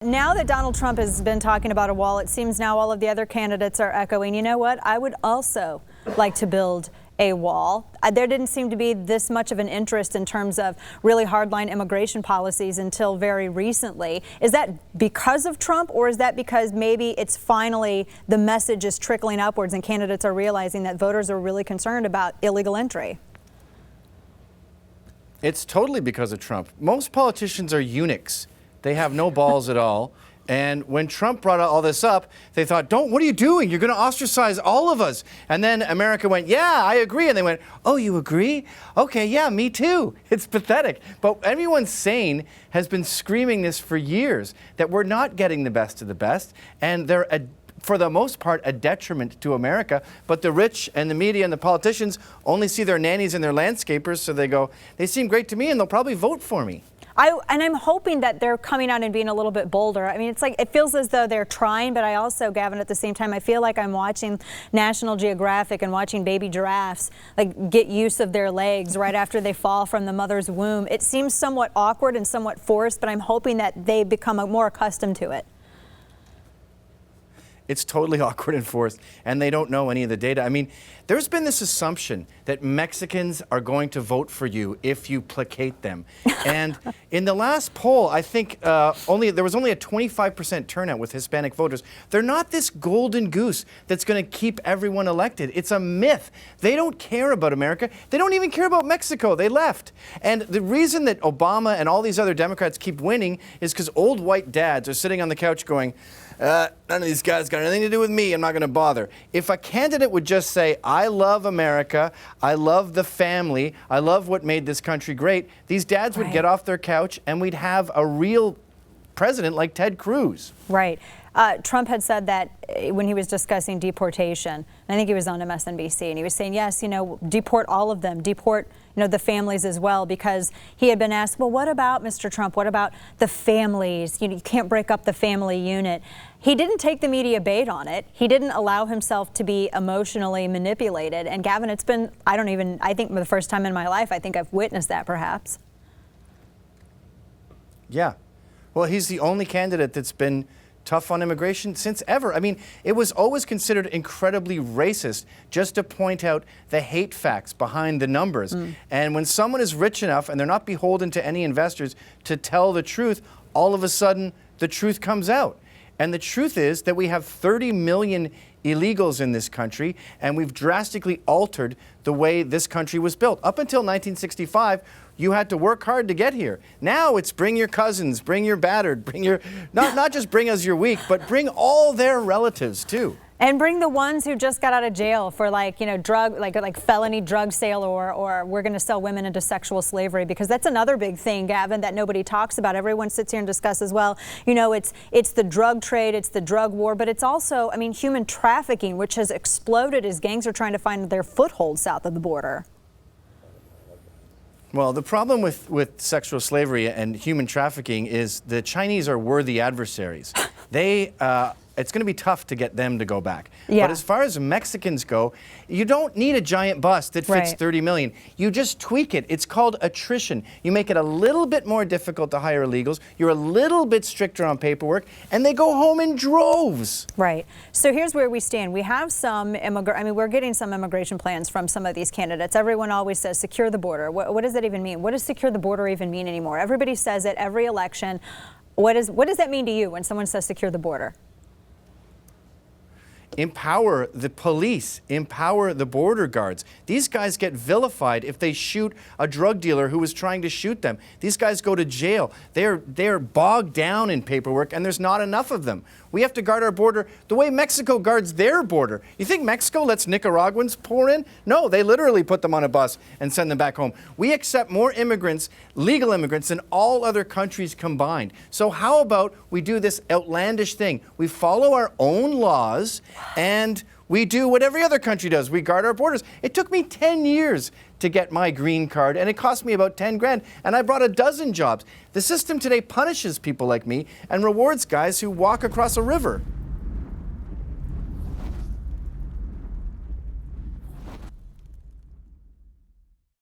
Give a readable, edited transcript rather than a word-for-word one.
Now that Donald Trump has been talking about a wall, it seems now all of the other candidates are echoing, you know what, I would also like to build a wall. There didn't seem to be this much of an interest in terms of really hardline immigration policies until very recently. Is that because of Trump, or is that because maybe it's finally the message is trickling upwards and candidates are realizing that voters are really concerned about illegal entry? It's totally because of Trump. Most politicians are eunuchs. They have no balls at all. And when Trump brought all this up, they thought, what are you doing? You're going to ostracize all of us. And then America went, yeah, I agree. And they went, oh, you agree? Okay, yeah, me too. It's pathetic. But everyone sane has been screaming this for years, that we're not getting the best of the best. And they're, for the most part, a detriment to America. But the rich and the media and the politicians only see their nannies and their landscapers. So they go, they seem great to me and they'll probably vote for me. And I'm hoping that they're coming out and being a little bit bolder. I mean, it's like, it feels as though they're trying, but I also, Gavin, at the same time, I feel like I'm watching National Geographic and watching baby giraffes like get use of their legs right after they fall from the mother's womb. It seems somewhat awkward and somewhat forced, but I'm hoping that they become more accustomed to it. It's totally awkward and forced, and they don't know any of the data. I mean, there's been this assumption that Mexicans are going to vote for you if you placate them. And in the last poll, I think there was only a 25% turnout with Hispanic voters. They're not this golden goose that's going to keep everyone elected. It's a myth. They don't care about America. They don't even care about Mexico. They left. And the reason that Obama and all these other Democrats keep winning is because old white dads are sitting on the couch going, none of these guys got anything to do with me. I'm not going to bother. If a candidate would just say, I love America, I love the family, I love what made this country great, these dads would get off their couch and we'd have a real president like Ted Cruz. Right. Trump had said that when he was discussing deportation, I think he was on MSNBC, and he was saying, yes, deport all of them, deport, the families as well, because he had been asked, well, what about, Mr. Trump, what about the families? You can't break up the family unit. He didn't take the media bait on it. He didn't allow himself to be emotionally manipulated. And Gavin, it's been, I think for the first time in my life, I think I've witnessed that perhaps. Yeah. Well, he's the only candidate that's been tough on immigration since ever. I mean, it was always considered incredibly racist just to point out the hate facts behind the numbers. And when someone is rich enough and they're not beholden to any investors to tell the truth, all of a sudden the truth comes out. And the truth is that we have 30 million illegals in this country, and we've drastically altered the way this country was built. Up until 1965, you had to work hard to get here. Now it's bring your cousins, bring your battered, bring your, not just bring us your weak, but bring all their relatives too. And bring the ones who just got out of jail for like felony drug sale, or we're going to sell women into sexual slavery, because that's another big thing, Gavin, that nobody talks about. Everyone sits here and discusses, well, it's the drug trade, it's the drug war, but it's also, human trafficking, which has exploded as gangs are trying to find their foothold south of the border. Well, the problem with sexual slavery and human trafficking is the Chinese are worthy adversaries. It's going to be tough to get them to go back. Yeah. But as far as Mexicans go, you don't need a giant bus that fits 30 million. You just tweak it. It's called attrition. You make it a little bit more difficult to hire illegals. You're a little bit stricter on paperwork, and they go home in droves. Right. So here's where we stand. We have some we're getting some immigration plans from some of these candidates. Everyone always says secure the border. What does that even mean? What does secure the border even mean anymore? Everybody says it every election. What does that mean to you when someone says secure the border? Empower the police, empower the border guards. These guys get vilified if they shoot a drug dealer who was trying to shoot them. These guys go to jail. They're bogged down in paperwork, and there's not enough of them. We have to guard our border the way Mexico guards their border. You think Mexico lets Nicaraguans pour in? No, they literally put them on a bus and send them back home. We accept more immigrants, legal immigrants, than all other countries combined. So how about we do this outlandish thing? We follow our own laws, and we do what every other country does. We guard our borders. It took me 10 years to get my green card, and it cost me about 10 grand, and I brought a dozen jobs. The system today punishes people like me and rewards guys who walk across a river.